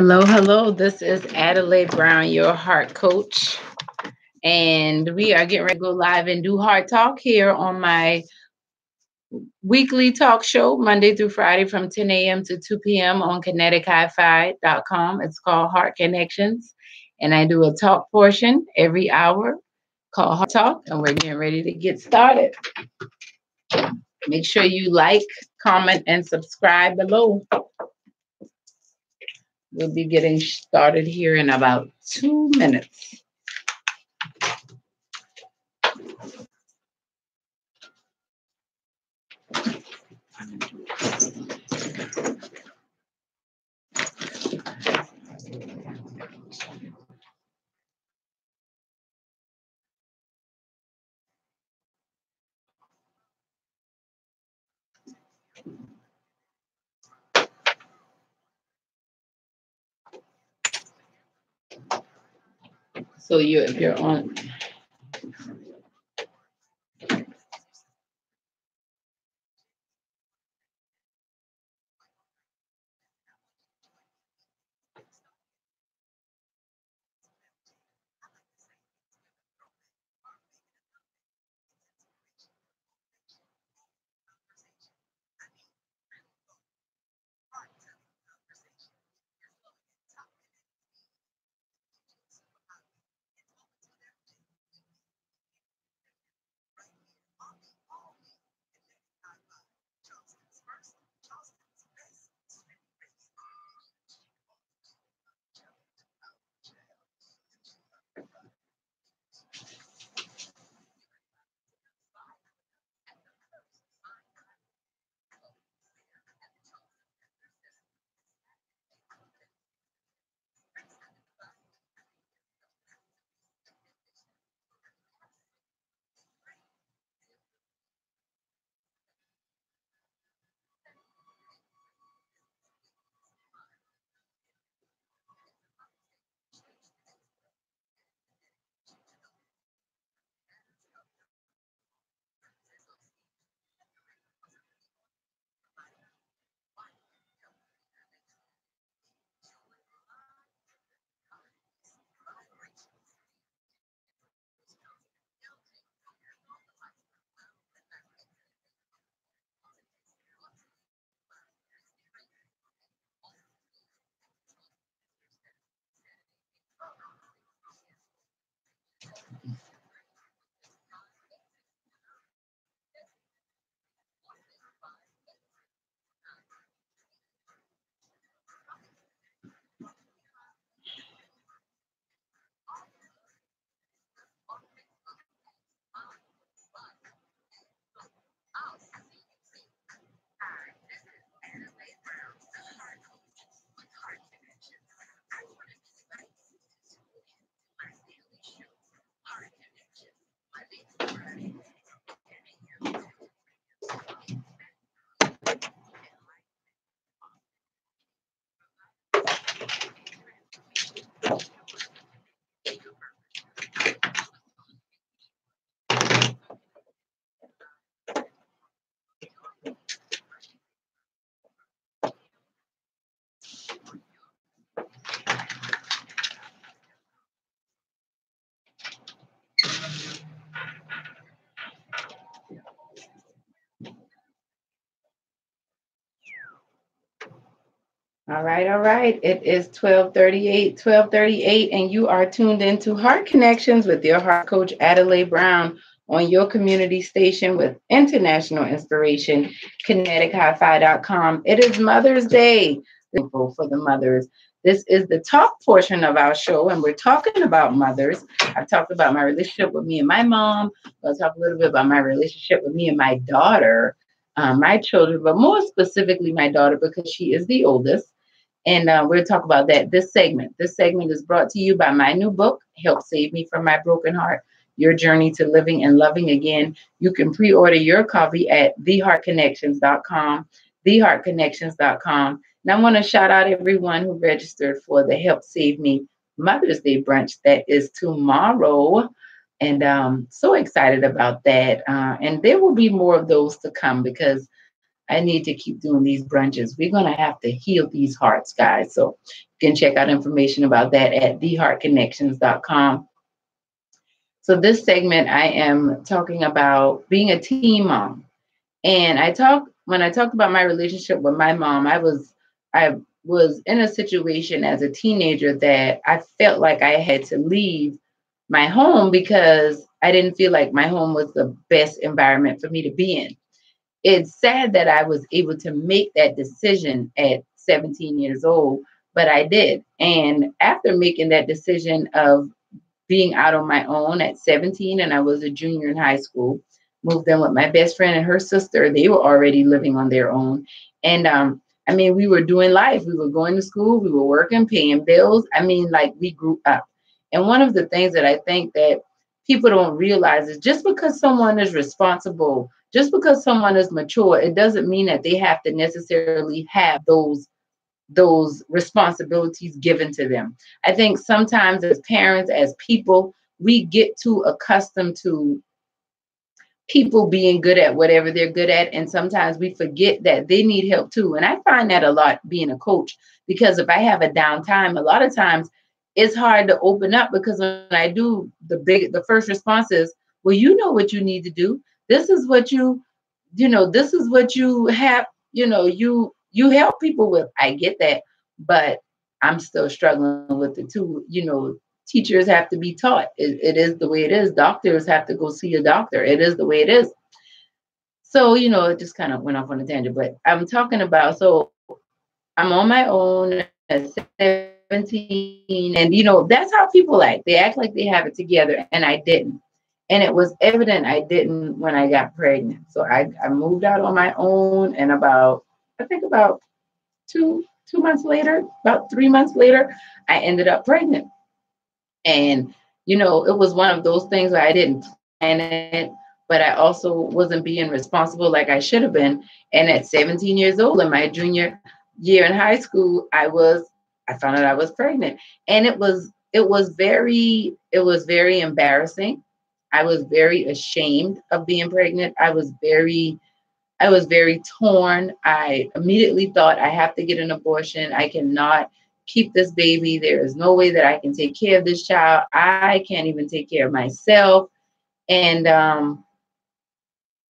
Hello, hello. This is Adelai Brown, your heart coach. And we are getting ready to go live and do heart talk here on my weekly talk show, Monday through Friday from 10 a.m. to 2 p.m. on kinetichi.com. It's called Heart Connections. And I do a talk portion every hour called Heart Talk. And we're getting ready to get started. Make sure you like, comment, and subscribe below. We'll be getting started here in about 2 minutes. So if you're on. All right, all right. It is 12:38, and you are tuned into Heart Connections with your heart coach, Adelai Brown, on your community station with international inspiration, kinetichi.com. It is Mother's Day. Thankful for the mothers. This is the talk portion of our show, and we're talking about mothers. I've talked about my relationship with me and my mom. I'll talk a little bit about my relationship with me and my daughter, my children, but more specifically my daughter because she is the oldest. And we'll talk about that this segment. This segment is brought to you by my new book, Help Save Me from My Broken Heart, Your Journey to Living and Loving Again. You can pre-order your copy at theheartconnections.com, theheartconnections.com. And I want to shout out everyone who registered for the Help Save Me Mother's Day brunch that is tomorrow. And so excited about that. And there will be more of those to come because I need to keep doing these brunches. We're going to have to heal these hearts, guys. So you can check out information about that at theheartconnections.com. So this segment, I am talking about being a teen mom. And when I talked about my relationship with my mom, I was in a situation as a teenager that I felt like I had to leave my home because I didn't feel like my home was the best environment for me to be in. It's sad that I was able to make that decision at 17 years old, but I did. And after making that decision of being out on my own at 17, and I was a junior in high school, moved in with my best friend and her sister. They were already living on their own. And I mean, we were doing life. We were going to school, we were working, paying bills. I mean, like, we grew up. And one of the things that I think that people don't realize is just because someone is responsible, just because someone is mature, it doesn't mean that they have to necessarily have those responsibilities given to them. I think sometimes as parents, as people, we get too accustomed to people being good at whatever they're good at. And sometimes we forget that they need help too. And I find that a lot being a coach, because if I have a downtime, a lot of times it's hard to open up, because when I do, the first response is, well, you know what you need to do. This is what this is what you have, you help people with. I get that, but I'm still struggling with it too. Teachers have to be taught. It is the way it is. Doctors have to go see a doctor. It is the way it is. So, it just kind of went off on a tangent, but I'm talking about, so I'm on my own at 17, and, that's how people act. They act like they have it together, and I didn't. And it was evident I didn't when I got pregnant. So I moved out on my own, and I think about 2 months later, about 3 months later, I ended up pregnant. And, it was one of those things where I didn't plan it, but I also wasn't being responsible like I should have been. And at 17 years old, in my junior year in high school, I found out I was pregnant. And it was very embarrassing. I was very ashamed of being pregnant. I was very torn. I immediately thought, I have to get an abortion. I cannot keep this baby. There is no way that I can take care of this child. I can't even take care of myself. And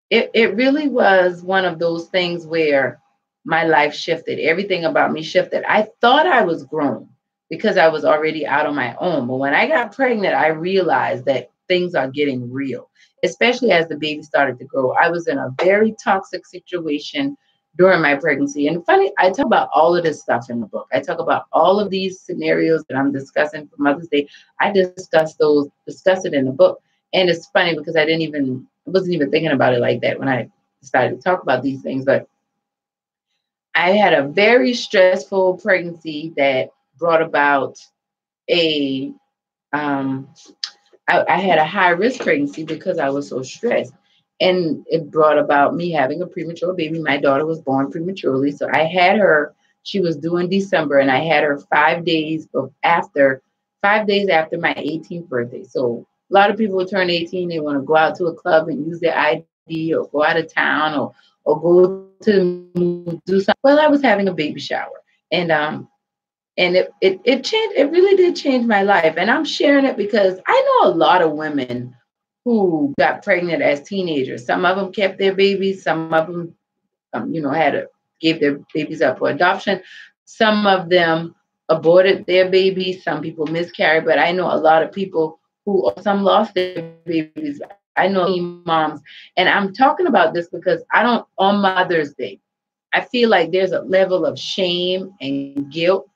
it really was one of those things where my life shifted. Everything about me shifted. I thought I was grown because I was already out on my own. But when I got pregnant, I realized that things are getting real, especially as the baby started to grow. I was in a very toxic situation during my pregnancy. And funny, I talk about all of this stuff in the book. I talk about all of these scenarios that I'm discussing for Mother's Day. I discuss it in the book. And it's funny because I wasn't even thinking about it like that when I decided to talk about these things. But I had a very stressful pregnancy that brought about a um, I had a high risk pregnancy because I was so stressed. And it brought about me having a premature baby. My daughter was born prematurely. So I had her, she was due in December, and I had her 5 days after my 18th birthday. So a lot of people will turn 18, they want to go out to a club and use their ID, or go out of town, or go to do something. Well, I was having a baby shower. And it changed. It really did change my life. And I'm sharing it because I know a lot of women who got pregnant as teenagers. Some of them kept their babies. Some of them, gave their babies up for adoption. Some of them aborted their babies. Some people miscarried. But I know a lot of people some lost their babies. I know moms, and I'm talking about this because on Mother's Day, I feel like there's a level of shame and guilt,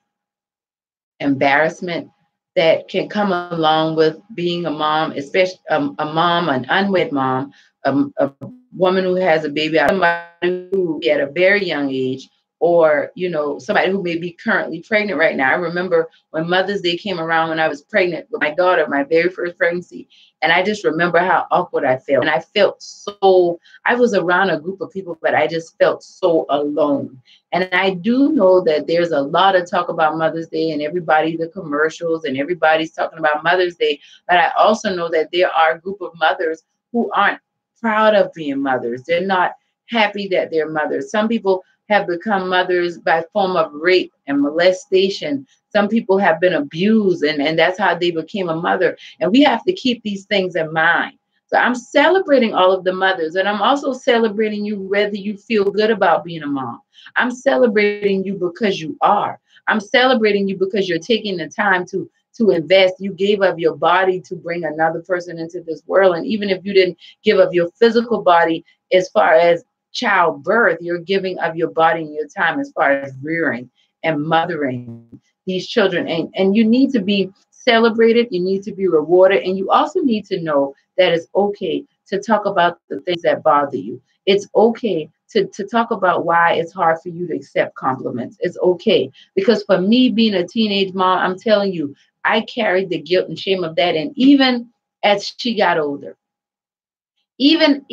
embarrassment that can come along with being a mom, especially a mom, an unwed mom, a woman who has a baby, somebody who at a very young age, or somebody who may be currently pregnant right now. I remember when Mother's Day came around, when I was pregnant with my daughter, my very first pregnancy, and I just remember how awkward I felt. And I was around a group of people, but I just felt so alone. And I do know that there's a lot of talk about Mother's Day, and the commercials, and everybody's talking about Mother's Day. But I also know that there are a group of mothers who aren't proud of being mothers. They're not happy that they're mothers. Some people have become mothers by form of rape and molestation. Some people have been abused, and that's how they became a mother. And we have to keep these things in mind. So I'm celebrating all of the mothers, and I'm also celebrating you whether you feel good about being a mom. I'm celebrating you because you are. I'm celebrating you because you're taking the time to invest. You gave of your body to bring another person into this world. And even if you didn't give of your physical body as far as childbirth, you're giving of your body and your time as far as rearing and mothering these children. And you need to be celebrated, you need to be rewarded, and you also need to know that it's okay to talk about the things that bother you. It's okay to talk about why it's hard for you to accept compliments. It's okay. Because for me, being a teenage mom, I'm telling you, I carried the guilt and shame of that. And even as she got older, even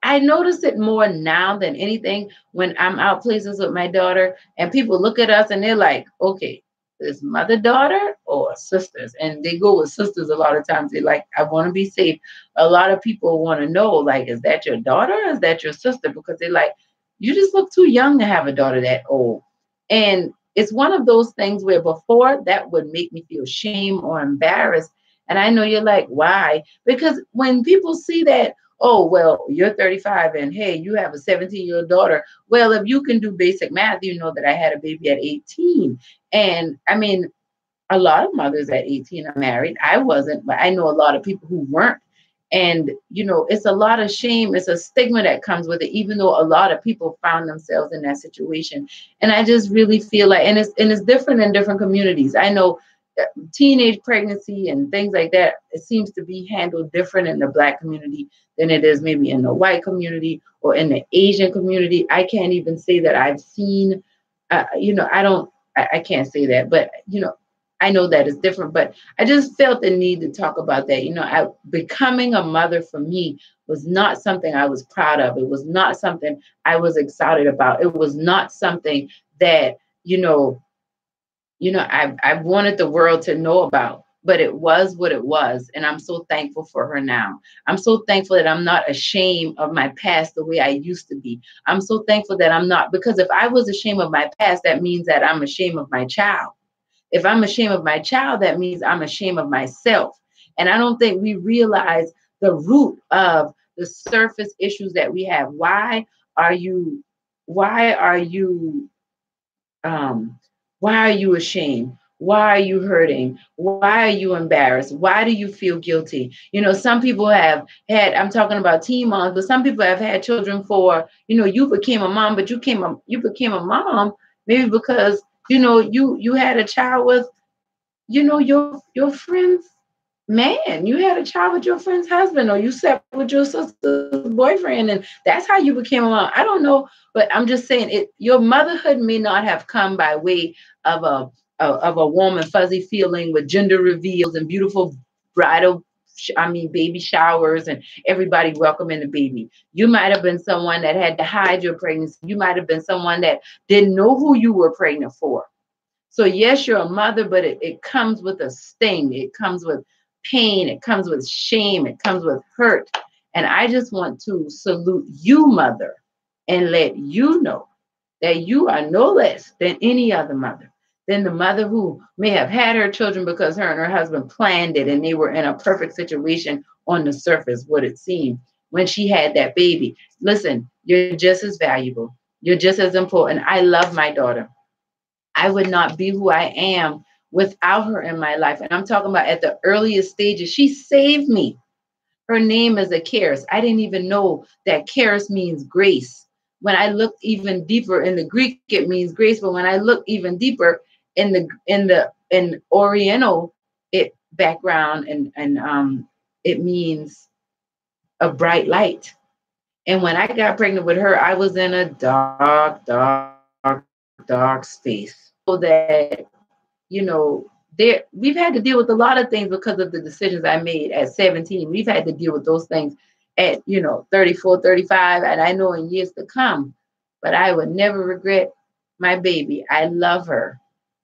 I notice it more now than anything when I'm out places with my daughter and people look at us and they're like, okay, is mother daughter or sisters? And they go with sisters a lot of times. They like, I want to be safe. A lot of people want to know, like, is that your daughter or is that your sister? Because they like, you just look too young to have a daughter that old. And it's one of those things where before that would make me feel shame or embarrassed. And I know you're like, why? Because when people see that, oh, well, you're 35 and hey, you have a 17-year-old daughter. Well, if you can do basic math, you know that I had a baby at 18. And I mean, a lot of mothers at 18 are married. I wasn't, but I know a lot of people who weren't. And, it's a lot of shame. It's a stigma that comes with it, even though a lot of people found themselves in that situation. And I just really feel like, and it's different in different communities. I know teenage pregnancy and things like that, it seems to be handled different in the Black community than it is maybe in the white community or in the Asian community. I can't even say that I've seen, I can't say that, but, I know that it's different, but I just felt the need to talk about that. Becoming a mother for me was not something I was proud of. It was not something I was excited about. It was not something that, I wanted the world to know about, but it was what it was. And I'm so thankful for her now. I'm so thankful that I'm not ashamed of my past the way I used to be. I'm so thankful that I'm not, because if I was ashamed of my past, that means that I'm ashamed of my child. If I'm ashamed of my child, that means I'm ashamed of myself. And I don't think we realize the root of the surface issues that we have. Are you, why are you, why are you ashamed? Why are you hurting? Why are you embarrassed? Why do you feel guilty? Some people have had, I'm talking about teen moms, but some people have had children for, you became a mom, but you became a mom maybe because, you had a child with, your friend's man. You had a child with your friend's husband, or you slept with your sister's boyfriend, and that's how you became a mom. I don't know, but I'm just saying it. Your motherhood may not have come by way of a warm and fuzzy feeling with gender reveals and beautiful bridal, baby showers and everybody welcoming the baby. You might have been someone that had to hide your pregnancy. You might have been someone that didn't know who you were pregnant for. So yes, you're a mother, but it comes with a sting. It comes with pain. It comes with shame. It comes with hurt. And I just want to salute you, mother, and let you know that you are no less than any other mother, than the mother who may have had her children because her and her husband planned it and they were in a perfect situation on the surface, what it seemed, when she had that baby. Listen, you're just as valuable. You're just as important. I love my daughter. I would not be who I am without her in my life. And I'm talking about at the earliest stages. She saved me. Her name is a charis. I didn't even know that charis means grace. When I looked even deeper in the Greek, it means grace. But when I look even deeper in Oriental background and it means a bright light. And when I got pregnant with her, I was in a dark space. So that, we've had to deal with a lot of things because of the decisions I made at 17. We've had to deal with those things at, 34, 35, and I know in years to come. But I would never regret my baby. I love her.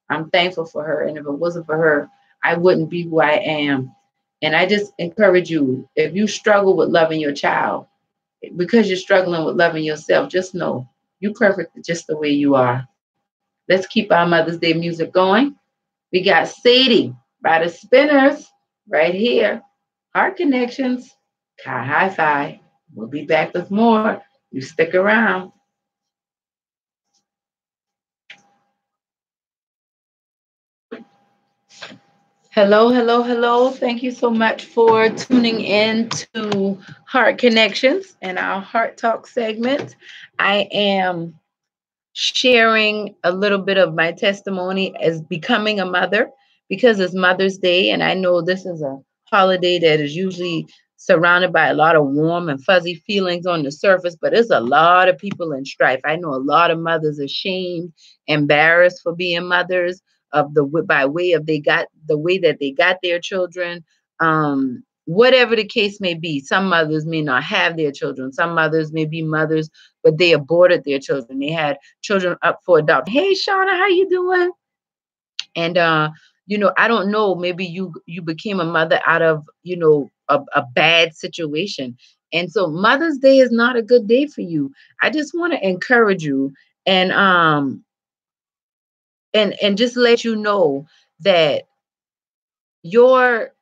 I'm thankful for her. And if it wasn't for her, I wouldn't be who I am. And I just encourage you, if you struggle with loving your child, because you're struggling with loving yourself, just know you're perfect just the way you are. Let's keep our Mother's Day music going. We got Sadie by the Spinners right here. Heart Connections, Kai Hi-Fi. We'll be back with more. You stick around. Hello, hello, hello. Thank you so much for tuning in to Heart Connections and our Heart Talk segment. I am sharing a little bit of my testimony as becoming a mother because it's Mother's Day, and I know this is a holiday that is usually surrounded by a lot of warm and fuzzy feelings on the surface, but it's a lot of people in strife. I know a lot of mothers are ashamed, embarrassed for being mothers of the by way of they got the way that they got their children. Whatever the case may be, some mothers may not have their children. Some mothers may be mothers, but they aborted their children. They had children up for adoption. Hey, Shauna, how you doing? And I don't know. Maybe you became a mother out of a bad situation, and so Mother's Day is not a good day for you. I just want to encourage you and and just let you know that your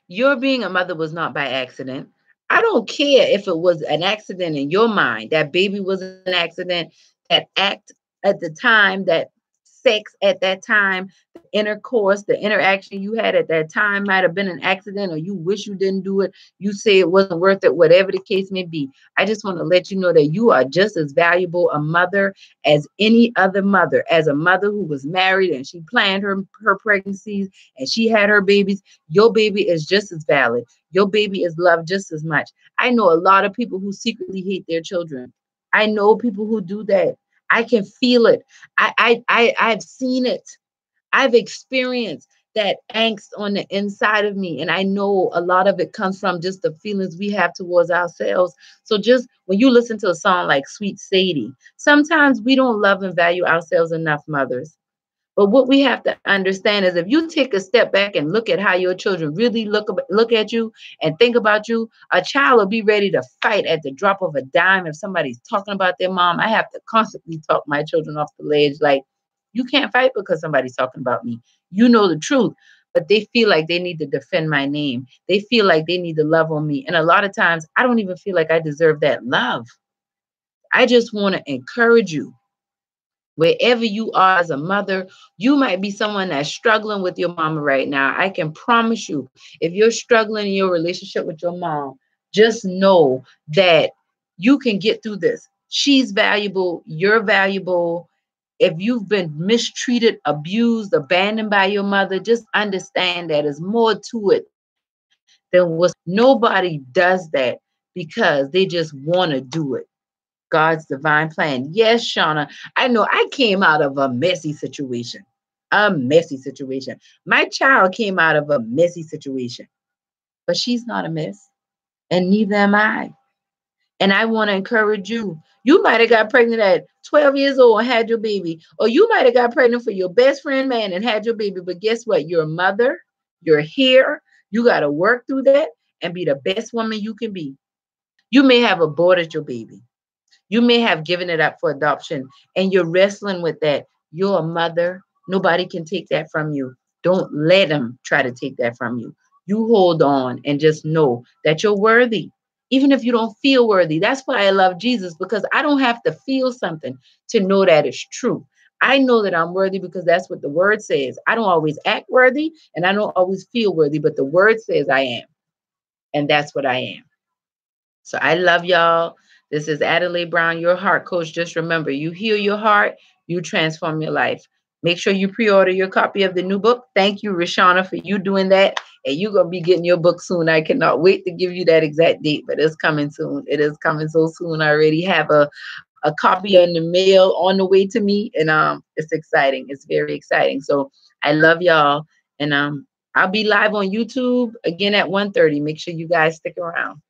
Your being a mother was not by accident. I don't care if it was an accident in your mind. That baby was an accident. That act at the time, that sex at that time, the intercourse, the interaction you had at that time might have been an accident, or you wish you didn't do it. You say it wasn't worth it, whatever the case may be. I just want to let you know that you are just as valuable a mother as any other mother. As a mother who was married and she planned her pregnancies and she had her babies, your baby is just as valid. Your baby is loved just as much. I know a lot of people who secretly hate their children. I know people who do that. I can feel it. I've seen it. I've experienced that angst on the inside of me. And I know a lot of it comes from just the feelings we have towards ourselves. So just when you listen to a song like Sweet Sadie, sometimes we don't love and value ourselves enough, mothers. But what we have to understand is if you take a step back and look at how your children really look at you and think about you, a child will be ready to fight at the drop of a dime if somebody's talking about their mom. I have to constantly talk my children off the ledge like, you can't fight because somebody's talking about me. You know the truth. But they feel like they need to defend my name. They feel like they need to love on me. And a lot of times, I don't even feel like I deserve that love. I just want to encourage you. Wherever you are as a mother, you might be someone that's struggling with your mama right now. I can promise you, if you're struggling in your relationship with your mom, just know that you can get through this. She's valuable. You're valuable. If you've been mistreated, abused, abandoned by your mother, just understand that there's more to it than what's on the surface. Nobody does that because they just want to do it. God's divine plan. Yes, Shauna, I know I came out of a messy situation. A messy situation. My child came out of a messy situation, but she's not a mess, and neither am I. And I want to encourage you. You might have got pregnant at 12 years old and had your baby, or you might have got pregnant for your best friend man and had your baby. But guess what? You're a mother. You're here. You got to work through that and be the best woman you can be. You may have aborted your baby. You may have given it up for adoption and you're wrestling with that. You're a mother. Nobody can take that from you. Don't let them try to take that from you. You hold on and just know that you're worthy, even if you don't feel worthy. That's why I love Jesus, because I don't have to feel something to know that it's true. I know that I'm worthy because that's what the word says. I don't always act worthy and I don't always feel worthy, but the word says I am. And that's what I am. So I love y'all. This is Adelai Brown, your heart coach. Just remember, you heal your heart, you transform your life. Make sure you pre-order your copy of the new book. Thank you, Rashana, for you doing that. And you're going to be getting your book soon. I cannot wait to give you that exact date, but it's coming soon. It is coming so soon. I already have a copy in the mail on the way to me. And it's exciting. It's very exciting. So I love y'all. And I'll be live on YouTube again at 1:30. Make sure you guys stick around.